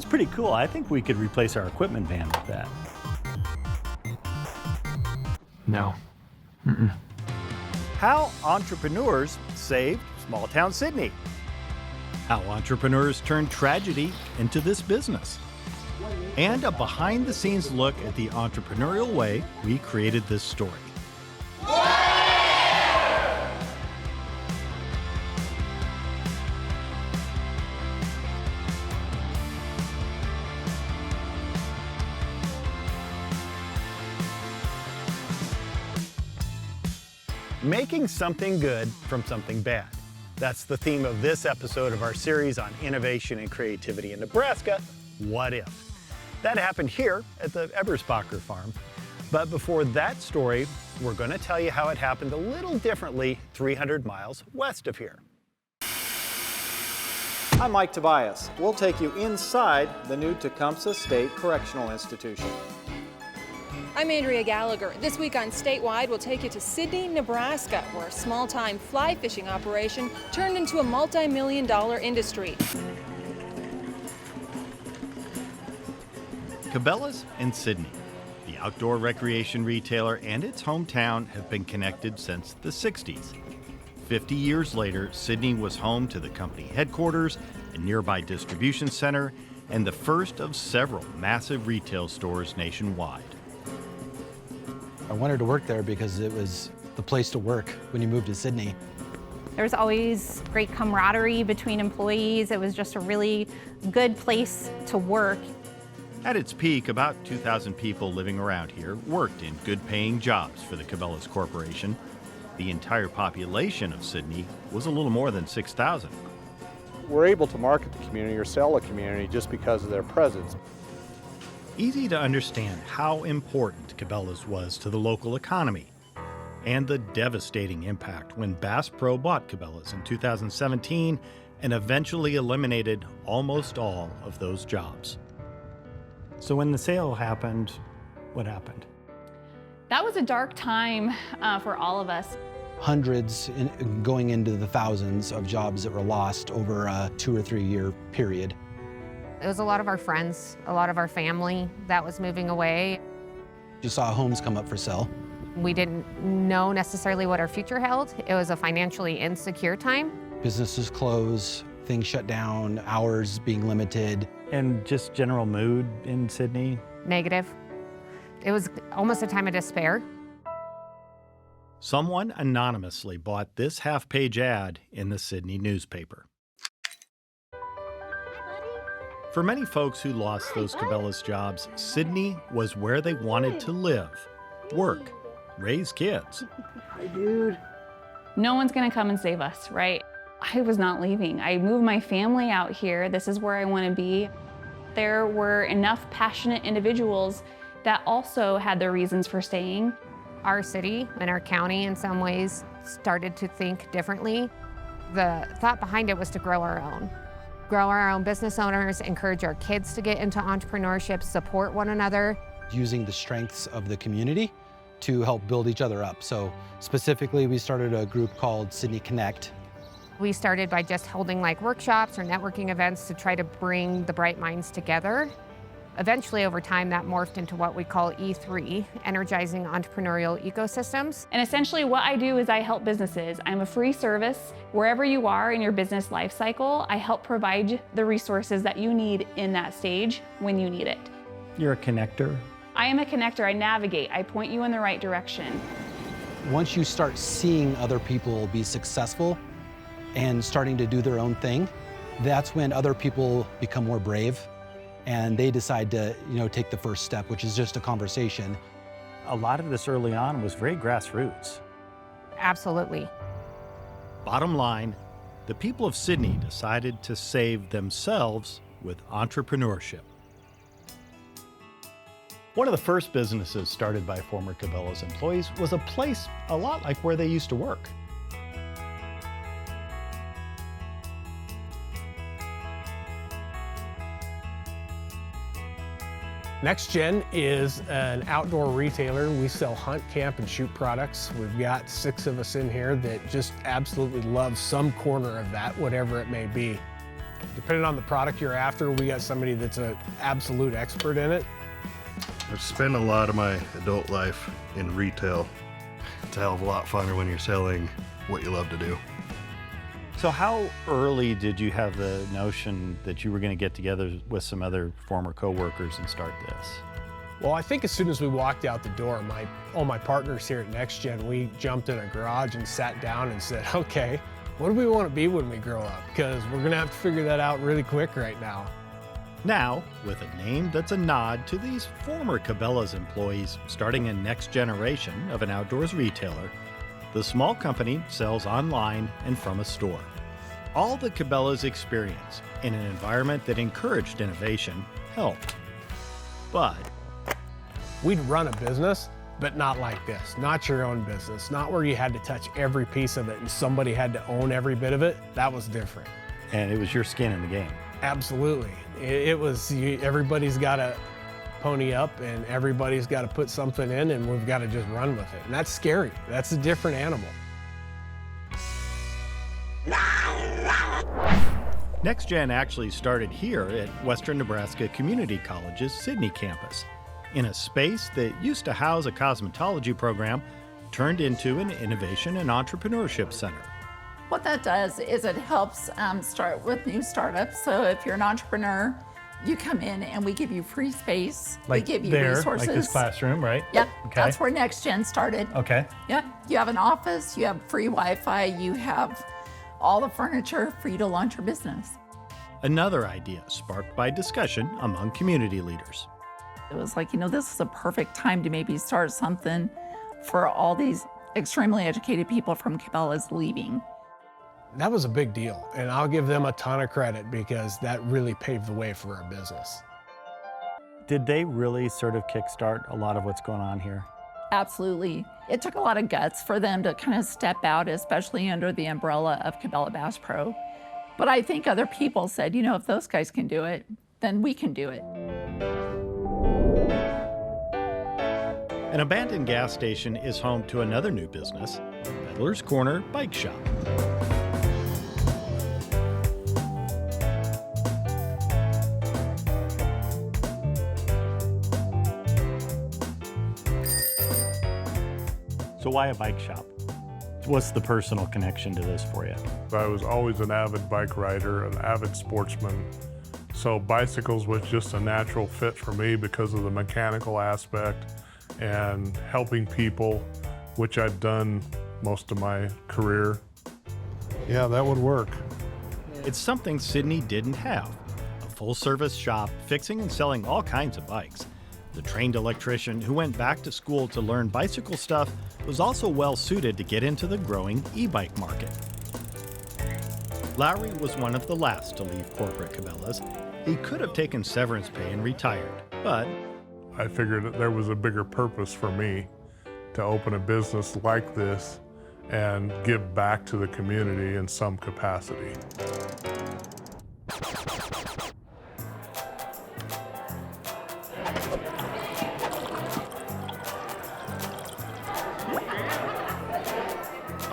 Sounds pretty cool. I think we could replace our equipment van with that. No. How entrepreneurs saved small town Sydney. How entrepreneurs turned tragedy into this business. And a behind the scenes look at the entrepreneurial way we created this story. Making something good from something bad. That's the theme of this episode of our series on innovation and creativity in Nebraska, What If? That happened here at the Eberspacher farm. But before that story, we're going to tell you how it happened a little differently 300 miles west of here. I'm Mike Tobias. We'll take you inside the new Tecumseh State Correctional Institution. I'm Andrea Gallagher. This week on Statewide, we'll take you to Sidney, Nebraska, where a small-time fly fishing operation turned into a multi-million-dollar industry. Cabela's in Sidney. The outdoor recreation retailer and its hometown have been connected since the 60s. 50 years later, Sidney was home to the company headquarters, a nearby distribution center, and the first of several massive retail stores nationwide. I wanted to work there because it was the place to work when you moved to Sidney. There was always great camaraderie between employees. It was just a really good place to work. At its peak, about 2,000 people living around here worked in good-paying jobs for the Cabela's Corporation. The entire population of Sidney was a little more than 6,000. We're able to market the community or sell the community just because of their presence. Easy to understand how important Cabela's was to the local economy and the devastating impact when Bass Pro bought Cabela's in 2017 and eventually eliminated almost all of those jobs. So when the sale happened, what happened? That was a dark time for all of us. Hundreds, going into the thousands of jobs that were lost over a 2 or 3 year period. It was a lot of our friends, a lot of our family that was moving away. You saw homes come up for sale. We didn't know necessarily what our future held. It was a financially insecure time. Businesses close, things shut down, hours being limited. And just general mood in Sidney? Negative. It was almost a time of despair. Someone anonymously bought this half-page ad in the Sidney newspaper. For many folks who lost those Cabela's jobs, Sidney was where they wanted to live, work, raise kids. Hi, dude. No one's gonna come and save us, right? I was not leaving. I moved my family out here. This is where I want to be. There were enough passionate individuals that also had their reasons for staying. Our city and our county in some ways started to think differently. The thought behind it was to grow our own business owners, encourage our kids to get into entrepreneurship, support one another. Using the strengths of the community to help build each other up. So specifically, we started a group called Sidney Connect. We started by just holding like workshops or networking events to try to bring the bright minds together. Eventually, over time, that morphed into what we call E3, Energizing Entrepreneurial Ecosystems. And essentially what I do is I help businesses. I'm a free service. Wherever you are in your business life cycle, I help provide the resources that you need in that stage when you need it. You're a connector? I am a connector. I navigate. I point you in the right direction. Once you start seeing other people be successful and starting to do their own thing, that's when other people become more brave and they decide to, take the first step, which is just a conversation. A lot of this early on was very grassroots. Absolutely. Bottom line, the people of Sidney decided to save themselves with entrepreneurship. One of the first businesses started by former Cabela's employees was a place a lot like where they used to work. Next Gen is an outdoor retailer. We sell hunt, camp, and shoot products. We've got 6 of us in here that just absolutely love some corner of that, whatever it may be. Depending on the product you're after, we got somebody that's an absolute expert in it. I've spent a lot of my adult life in retail. It's a hell of a lot funner when you're selling what you love to do. So how early did you have the notion that you were going to get together with some other former coworkers and start this? Well, I think as soon as we walked out the door, all my partners here at NextGen, we jumped in a garage and sat down and said, okay, what do we want to be when we grow up? Because we're going to have to figure that out really quick right now. Now, with a name that's a nod to these former Cabela's employees starting a next generation of an outdoors retailer, the small company sells online and from a store. All the Cabela's experience in an environment that encouraged innovation helped. But we'd run a business, but not like this. Not your own business, not where you had to touch every piece of it and somebody had to own every bit of it. That was different. And it was your skin in the game. Absolutely. It was, everybody's got to pony up and everybody's got to put something in and we've got to just run with it. And that's scary. That's a different animal. NextGen actually started here at Western Nebraska Community College's Sidney campus, in a space that used to house a cosmetology program turned into an innovation and entrepreneurship center. What that does is it helps start with new startups. So if you're an entrepreneur, you come in and we give you free space. Like we give you there, resources. like this classroom, right? Yep, Okay. that's where NextGen started. Okay. Yep, you have an office, you have free Wi-Fi, you have all the furniture for you to launch your business. Another idea sparked by discussion among community leaders. It was like, this is a perfect time to maybe start something for all these extremely educated people from Cabela's leaving. That was a big deal, and I'll give them a ton of credit because that really paved the way for our business. Did they really sort of kickstart a lot of what's going on here? Absolutely. It took a lot of guts for them to kind of step out, especially under the umbrella of Cabela Bass Pro. But I think other people said, if those guys can do it, then we can do it. An abandoned gas station is home to another new business, Peddler's Corner Bike Shop. So why a bike shop? What's the personal connection to this for you? I was always an avid bike rider, an avid sportsman. So bicycles was just a natural fit for me because of the mechanical aspect and helping people, which I'd done most of my career. Yeah, that would work. It's something Sidney didn't have, a full-service shop fixing and selling all kinds of bikes. The trained electrician who went back to school to learn bicycle stuff was also well-suited to get into the growing e-bike market. Lowry was one of the last to leave corporate Cabela's. He could have taken severance pay and retired, but I figured that there was a bigger purpose for me to open a business like this and give back to the community in some capacity.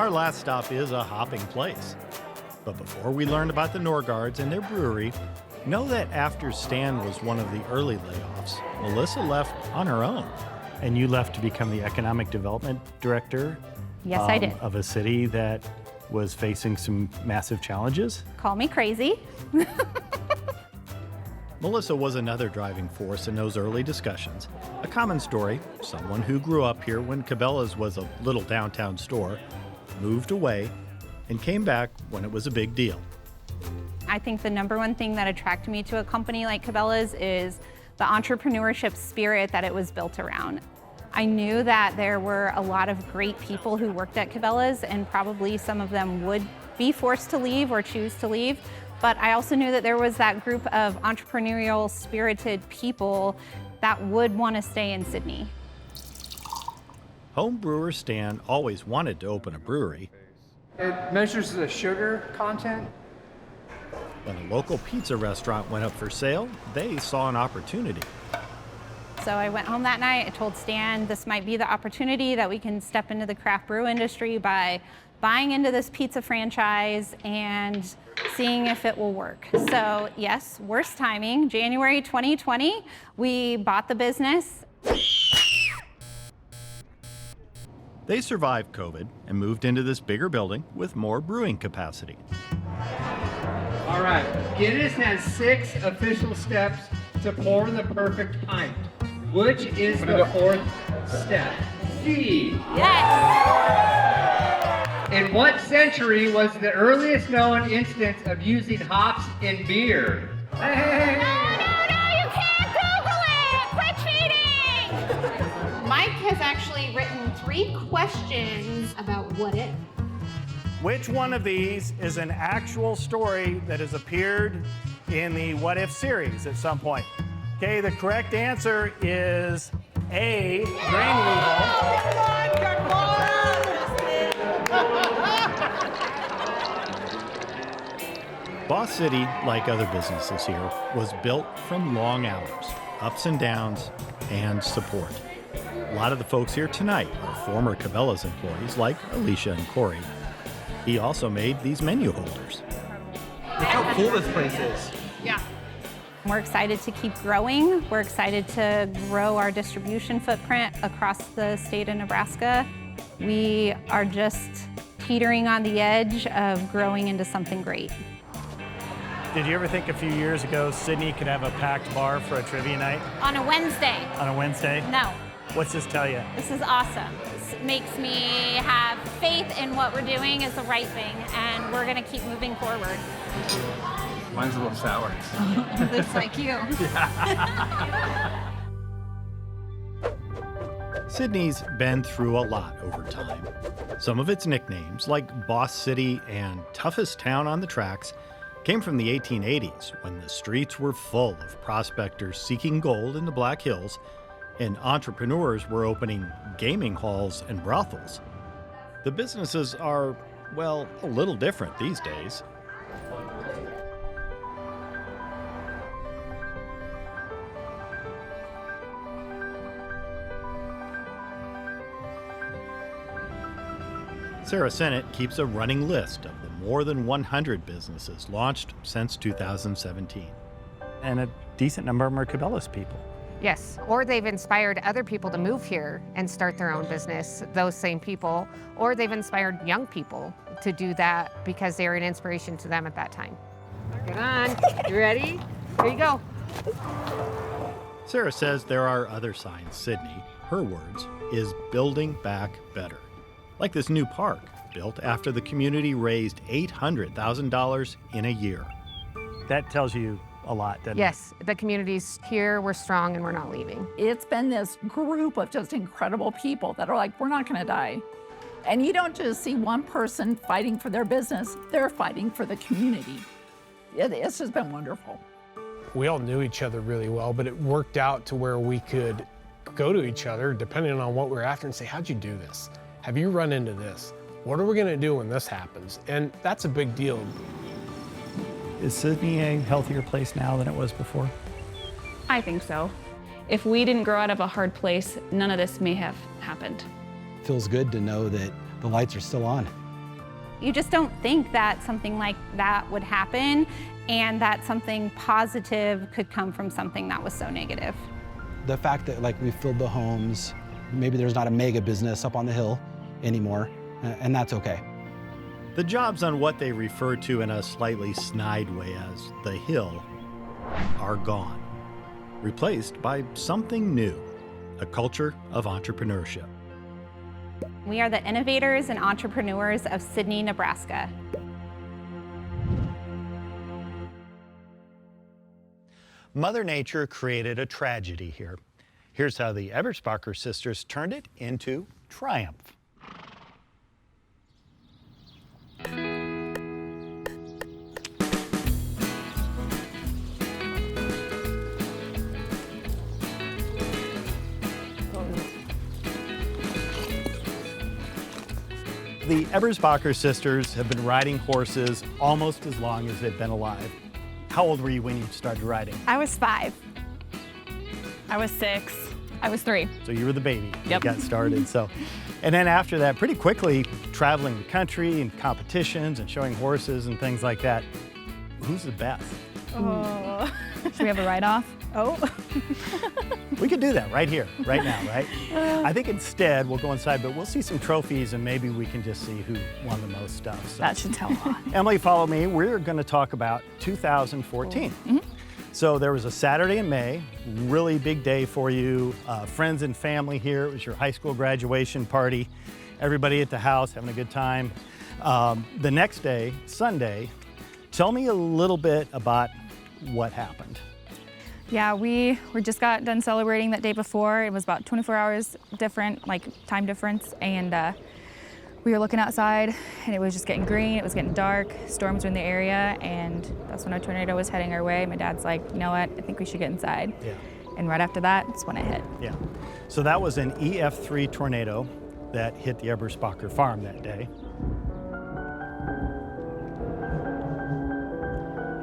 our last stop is a hopping place. But before we learn about the Norgards and their brewery, know that after Stan was one of the early layoffs, Melissa left on her own. And you left to become the economic development director? Yes, I did. Of a city that was facing some massive challenges? Call me crazy. Melissa was another driving force in those early discussions. A common story, someone who grew up here when Cabela's was a little downtown store, moved away, and came back when it was a big deal. I think the number one thing that attracted me to a company like Cabela's is the entrepreneurship spirit that it was built around. I knew that there were a lot of great people who worked at Cabela's, and probably some of them would be forced to leave or choose to leave. But I also knew that there was that group of entrepreneurial, spirited people that would want to stay in Sidney. Home brewer Stan always wanted to open a brewery. It measures the sugar content. When a local pizza restaurant went up for sale, they saw an opportunity. So I went home that night, I told Stan this might be the opportunity that we can step into the craft brew industry by buying into this pizza franchise and seeing if it will work. So yes, worst timing, January 2020, we bought the business. They survived COVID and moved into this bigger building with more brewing capacity. All right, Guinness has 6 official steps to pour the perfect pint. Which is the 4th step? C. Yes! In what century was the earliest known instance of using hops in beer? Hey! You can't Google it! Quit cheating! Mike has actually written 3 questions about what if. Which one of these is an actual story that has appeared in the What If series at some point? Okay, the correct answer is A, grain Boss City, like other businesses here, was built from long hours, ups and downs, and support. A lot of the folks here tonight are former Cabela's employees like Alicia and Corey. He also made these menu holders. Look how cool this place is. Yeah. We're excited to keep growing. We're excited to grow our distribution footprint across the state of Nebraska. We are just teetering on the edge of growing into something great. Did you ever think a few years ago Sydney could have a packed bar for a trivia night? On a Wednesday. On a Wednesday? No. What's this tell you? This is awesome. This makes me have faith in what we're doing is the right thing, and we're gonna keep moving forward. Mine's a little sour. Looks like you. Sydney's been through a lot over time. Some of its nicknames, like Boss City and Toughest Town on the Tracks, came from the 1880s when the streets were full of prospectors seeking gold in the Black Hills and entrepreneurs were opening gaming halls and brothels. The businesses are, well, a little different these days. Sarah Sennett keeps a running list of the more than 100 businesses launched since 2017. And a decent number of them are Cabela's people. Yes, or they've inspired other people to move here and start their own business, those same people, or they've inspired young people to do that because they were an inspiration to them at that time. Get on, you ready? Here you go. Sarah says there are other signs Sydney, her words, is building back better. Like this new park, built after the community raised $800,000 in a year. That tells you a lot, doesn't it? Yes, the communities here, we're strong and we're not leaving. It's been this group of just incredible people that are like, we're not gonna die. And you don't just see one person fighting for their business, they're fighting for the community. It's just been wonderful. We all knew each other really well, but it worked out to where we could go to each other, depending on what we're after, and say, how'd you do this? Have you run into this? What are we gonna do when this happens? And that's a big deal. Is Sydney a healthier place now than it was before? I think so. If we didn't grow out of a hard place, none of this may have happened. Feels good to know that the lights are still on. You just don't think that something like that would happen and that something positive could come from something that was so negative. The fact that we filled the homes, maybe there's not a mega business up on the hill anymore, and that's okay. The jobs on what they refer to in a slightly snide way as the hill are gone, replaced by something new, a culture of entrepreneurship. We are the innovators and entrepreneurs of Sydney, Nebraska. Mother Nature created a tragedy here. Here's how the Eberspacher sisters turned it into triumph. The Eberspacher sisters have been riding horses almost as long as they've been alive. How old were you when you started riding? I was 5. I was 6. I was 3. So you were the baby Yep. that got started. So, and then after that, pretty quickly, traveling the country and competitions and showing horses and things like that. Who's the best? Oh. Should we have a write-off? Oh. We could do that right here, right now, right? I think instead we'll go inside, but we'll see some trophies and maybe we can just see who won the most stuff. So. That should tell a lot. Emily, follow me. We're going to talk about 2014. So there was a Saturday in May, really big day for you. Friends and family here. It was your high school graduation party. Everybody at the house having a good time. The next day, Sunday, tell me a little bit about what happened. Yeah, we just got done celebrating that day before. It was about 24 hours different, like time difference, and we were looking outside and it was just getting green, it was getting dark, storms were in the area, and that's when a tornado was heading our way. My dad's like, you know what, I think we should get inside. Yeah. And right after that, that's when it hit. Yeah. So that was an EF3 tornado that hit the Eberspacher farm that day.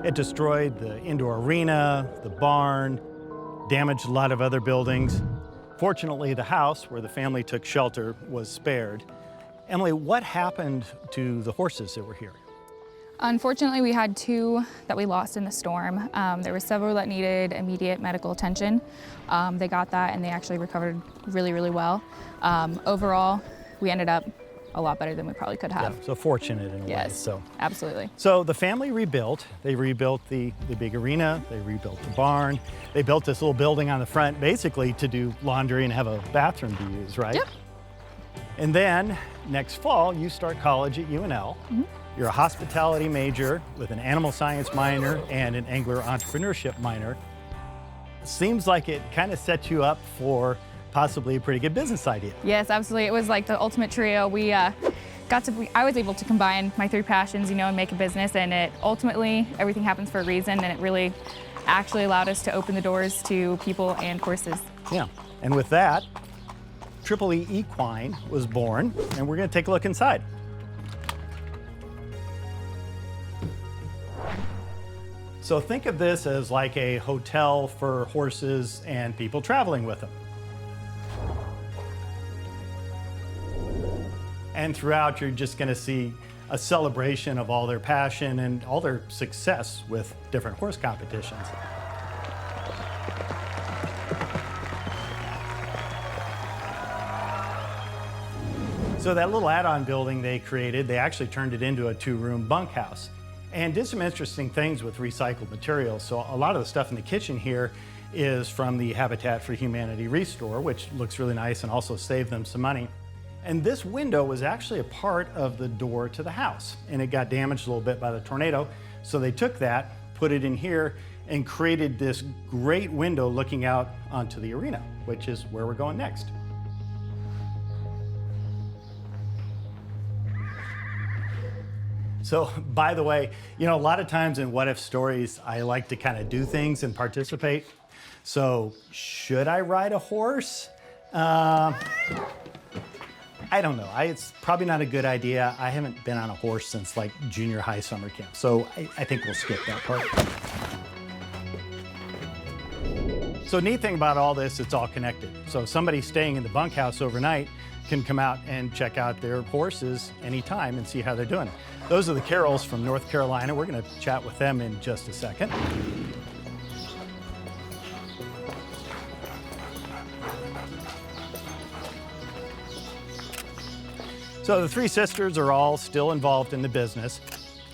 It destroyed the indoor arena, the barn, damaged a lot of other buildings. Fortunately, the house where the family took shelter was spared. Emily, what happened to the horses that were here? Unfortunately, we had 2 that we lost in the storm. There were several that needed immediate medical attention. They got that and they actually recovered really, really well. Overall, we ended up a lot better than we probably could have. Yeah, so fortunate in a way. Yes, So. absolutely. So the family rebuilt. They rebuilt the big arena, they rebuilt the barn. They built this little building on the front basically to do laundry and have a bathroom to use, right? Yep. And then next fall, you start college at UNL. You're a hospitality major with an animal science minor and an angler entrepreneurship minor. Seems like it kind of set you up for possibly a pretty good business idea. Yes, absolutely. It was like the ultimate trio. I was able to combine my 3 passions, and make a business, and it ultimately, everything happens for a reason, and it really actually allowed us to open the doors to people and horses. Yeah, and with that, Triple E Equine was born, and we're gonna take a look inside. So think of this as like a hotel for horses and people traveling with them. And throughout, you're just gonna see a celebration of all their passion and all their success with different horse competitions. So that little add-on building they created, they actually turned it into a 2-room bunkhouse and did some interesting things with recycled materials. So a lot of the stuff in the kitchen here is from the Habitat for Humanity Restore, which looks really nice and also saved them some money. And this window was actually a part of the door to the house, and it got damaged a little bit by the tornado. So they took that, put it in here, and created this great window looking out onto the arena, which is where we're going next. So, by the way, a lot of times in What If Stories, I like to kind of do things and participate. So, should I ride a horse? I don't know. It's probably not a good idea. I haven't been on a horse since like junior high summer camp, so I think we'll skip that part. So neat thing about all this, it's all connected. So somebody staying in the bunkhouse overnight can come out and check out their horses anytime and see how they're doing. Those are the Carrolls from North Carolina. We're gonna chat with them in just a second. So the 3 sisters are all still involved in the business.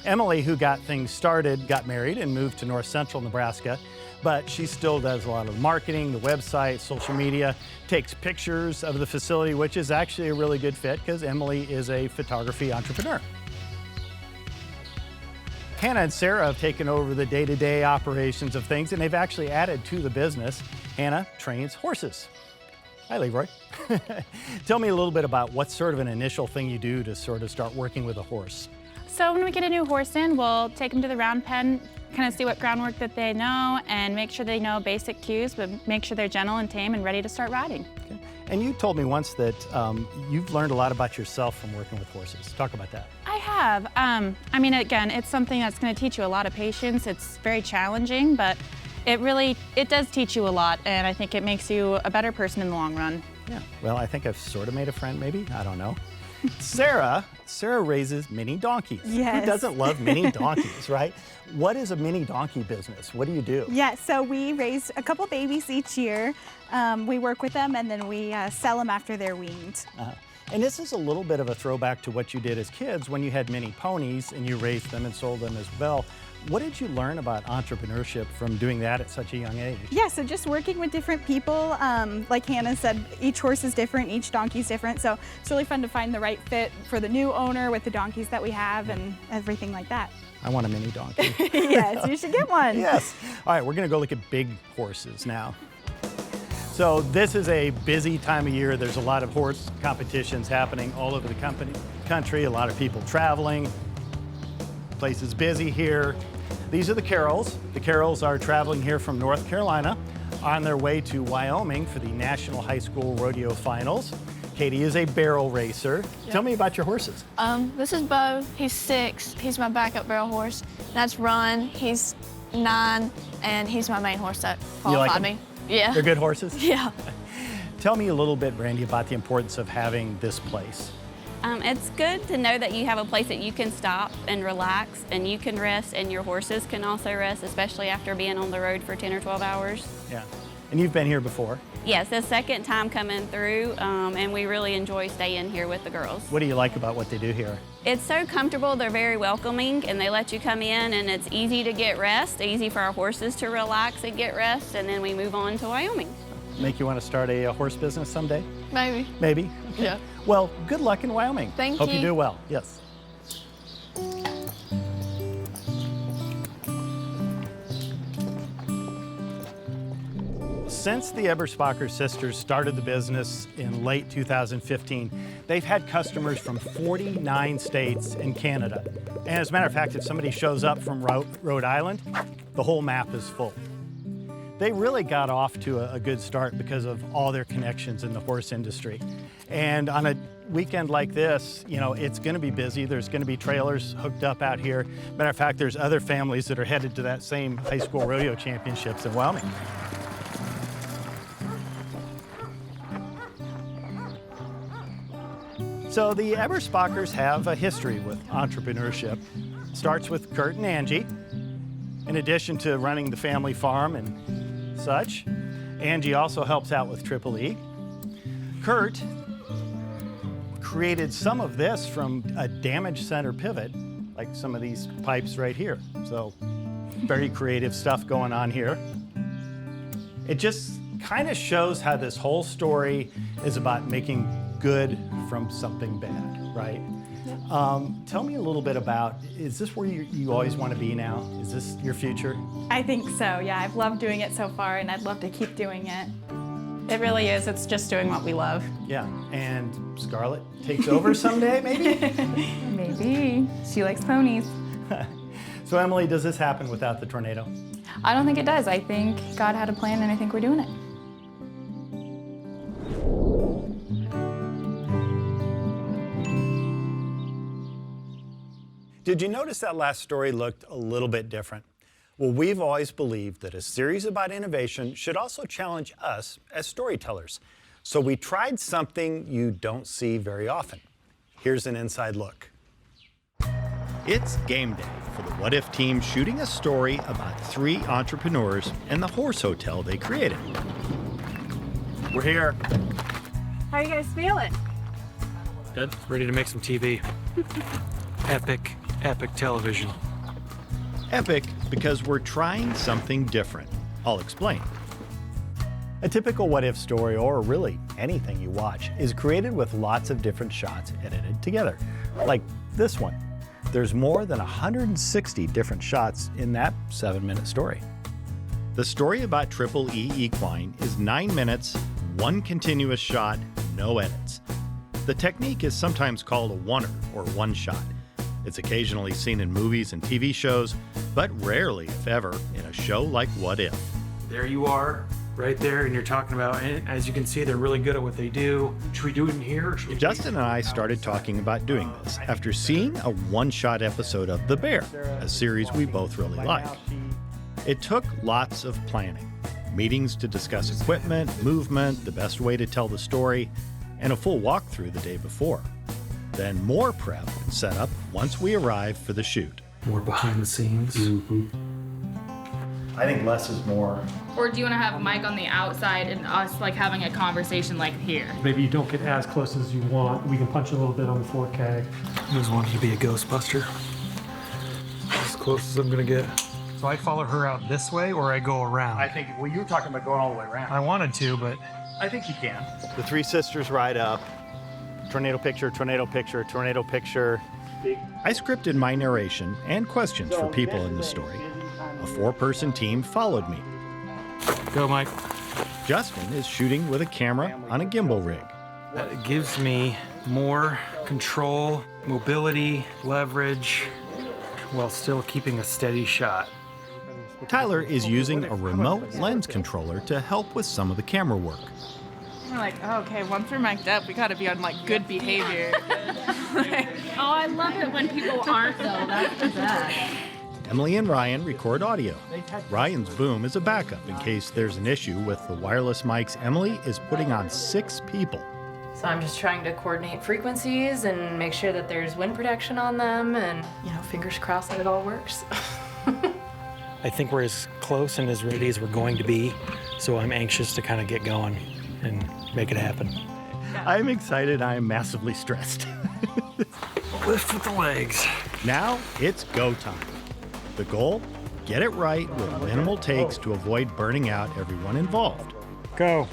Emily, who got things started, got married and moved to North Central Nebraska, but she still does a lot of marketing, the website, social media, takes pictures of the facility, which is actually a really good fit because Emily is a photography entrepreneur. Hannah and Sarah have taken over the day-to-day operations of things, and they've actually added to the business. Hannah trains horses. Hi, Leroy. Tell me a little bit about what sort of an initial thing you do to sort of start working with a horse. So when we get a new horse in, we'll take them to the round pen, kind of see what groundwork that they know and make sure they know basic cues, but make sure they're gentle and tame and ready to start riding. Okay. And you told me once that you've learned a lot about yourself from working with horses. Talk about that. I have. I mean, again, it's something that's going to teach you a lot of patience. It's very challenging, but It does teach you a lot, and I think it makes you a better person in the long run. Yeah, well, I think I've sort of made a friend, maybe. I don't know. Sarah raises mini donkeys. Yes. Who doesn't love mini donkeys, right? What is a mini donkey business? What do you do? Yeah, so we raise a couple babies each year. We work with them and then we sell them after they're weaned. And this is a little bit of a throwback to what you did as kids when you had mini ponies and you raised them and sold them as well. What did you learn about entrepreneurship from doing that at such a young age? Yeah, so just working with different people. Like Hannah said, each horse is different, each donkey's different. So it's really fun to find the right fit for the new owner with the donkeys that we have and everything like that. I want a mini donkey. Yes, you should get one. Yes. All right, we're gonna go look at big horses now. So this is a busy time of year. There's a lot of horse competitions happening all over the country, a lot of people traveling. Place is busy here. These are the Carrolls. The Carrolls are traveling here from North Carolina on their way to Wyoming for the National High School Rodeo Finals. Katie is a barrel racer. Yep. Tell me about your horses. This is Bo. He's 6. He's my backup barrel horse. That's Run. He's 9, and he's my main horse that qualified me. Yeah. They're good horses? Yeah. Tell me a little bit, Brandy, about the importance of having this place. It's good to know that you have a place that you can stop and relax and you can rest and your horses can also rest, especially after being on the road for 10 or 12 hours. Yeah. And you've been here before? Yes, the second time coming through, and we really enjoy staying here with the girls. What do you like about what they do here? It's so comfortable, they're very welcoming, and they let you come in, and it's easy to get rest, easy for our horses to relax and get rest, and then we move on to Wyoming. Make you want to start a horse business someday? Maybe. Maybe? Yeah. Well, good luck in Wyoming. Thank Hope you. you do well. Yes. Since the Eberspacher sisters started the business in late 2015, they've had customers from 49 states and Canada. And as a matter of fact, if somebody shows up from Rhode Island, the whole map is full. They really got off to a good start because of all their connections in the horse industry. And on a weekend like this, you know, it's going to be busy. There's going to be trailers hooked up out here. Matter of fact, there's other families that are headed to that same high school rodeo championships in Wyoming. So the Eberspachers have a history with entrepreneurship. It starts with Kurt and Angie. In addition to running the family farm and such, Angie also helps out with Triple E. Kurt created some of this from a damaged center pivot, like some of these pipes right here. So very creative stuff going on here. It just kind of shows how this whole story is about making good from something bad, right? Tell me a little bit about, is this where you always want to be now? Is this your future? I think so, yeah. I've loved doing it so far and I'd love to keep doing it. It really is. It's just doing what we love. Yeah, and Scarlett takes over someday, maybe? Maybe. She likes ponies. So Emily, does this happen without the tornado? I don't think it does. I think God had a plan and I think we're doing it. Did you notice that last story looked a little bit different? Well, we've always believed that a series about innovation should also challenge us as storytellers. So we tried something you don't see very often. Here's an inside look. It's game day for the What If team shooting a story about 3 entrepreneurs and the horse hotel they created. We're here. How are you guys feeling? Good. Ready to make some TV. Epic television. Epic because we're trying something different. I'll explain. A typical What If story, or really anything you watch, is created with lots of different shots edited together, like this one. There's more than 160 different shots in that 7-minute story. The story about Triple E Equine is 9 minutes, 1 continuous shot, no edits. The technique is sometimes called a oneer, or one shot. It's occasionally seen in movies and TV shows, but rarely, if ever, in a show like What If. There you are, right there, and you're talking about, and as you can see, they're really good at what they do. Should we do it in here? Justin and I started talking about doing this after seeing a one-shot episode of The Bear, a series we both really like. It took lots of planning, meetings to discuss equipment, movement, the best way to tell the story, and a full walkthrough the day before. Then more prep and setup once we arrive for the shoot. More behind the scenes. I think less is more. Or do you want to have Mike on the outside and us like having a conversation like here? Maybe you don't get as close as you want. We can punch a little bit on the 4K. I always wanted to be a Ghostbuster. As close as I'm gonna get. So I follow her out this way or I go around? I think, well, you were talking about going all the way around. I wanted to, but I think you can. The three sisters ride up. Tornado picture, tornado picture, tornado picture. I scripted my narration and questions for people in the story. A 4-person team followed me. Go, Mike. Justin is shooting with a camera on a gimbal rig. That gives me more control, mobility, leverage, while still keeping a steady shot. Tyler is using a remote lens controller to help with some of the camera work. We're like, oh, okay, once we're mic'd up, we gotta be on like good behavior. Oh, I love it when people aren't though. That's the best. Emily and Ryan record audio. Ryan's boom is a backup in case there's an issue with the wireless mics. Emily is putting on 6 people. So I'm just trying to coordinate frequencies and make sure that there's wind protection on them and, fingers crossed that it all works. I think we're as close and as ready as we're going to be, so I'm anxious to kind of get going and make it happen. I'm excited. I'm massively stressed. Lift with the legs. Now it's go time. The goal? Get it right with minimal takes to avoid burning out everyone involved. Go.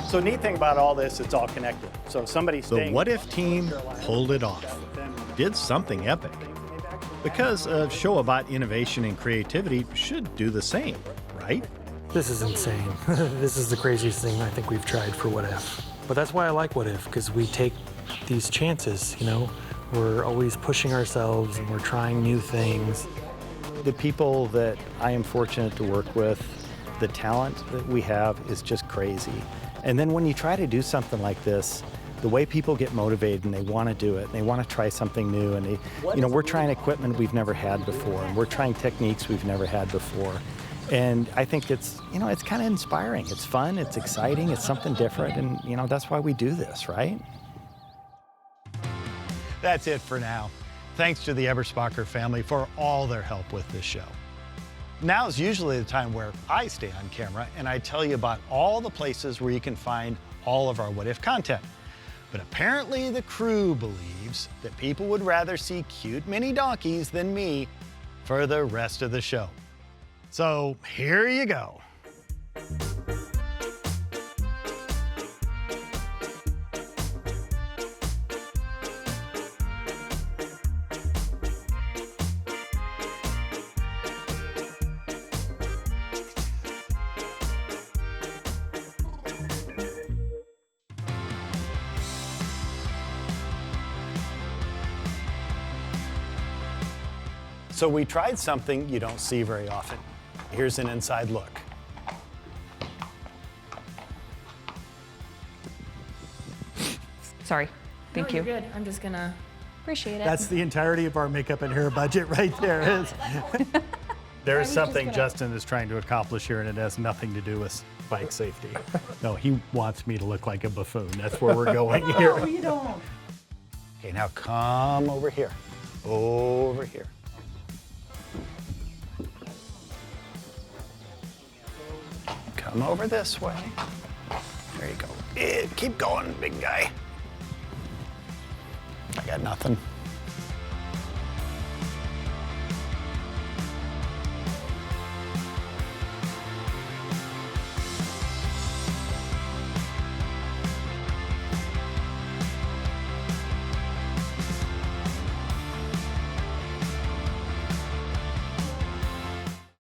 So neat thing about all this, it's all connected. So if somebody's The What If team pulled it off. Did something epic. Because a show about innovation and creativity should do the same, right? This is insane. This is the craziest thing I think we've tried for What If. But that's why I like What If, because we take these chances, We're always pushing ourselves and we're trying new things. The people that I am fortunate to work with, the talent that we have is just crazy. And then when you try to do something like this, the way people get motivated and they want to do it, and they want to try something new, and we're trying equipment we've never had before, and we're trying techniques we've never had before. And I think it's kind of inspiring. It's fun, it's exciting, it's something different, and that's why we do this, right? That's it for now. Thanks to the Eberspacher family for all their help with this show. Now is usually the time where I stay on camera and I tell you about all the places where you can find all of our What If content. But apparently the crew believes that people would rather see cute mini donkeys than me for the rest of the show. So here you go. So we tried something you don't see very often. Here's an inside look. Sorry. Thank you. You're good. I'm just gonna Appreciate it. That's the entirety of our makeup and hair budget right there. There is something Justin is trying to accomplish here, and it has nothing to do with bike safety. No, he wants me to look like a buffoon. That's where we're going here. No, you don't. Okay, now come over here. Over here. Come over this way. There you go. Keep going, big guy. I got nothing.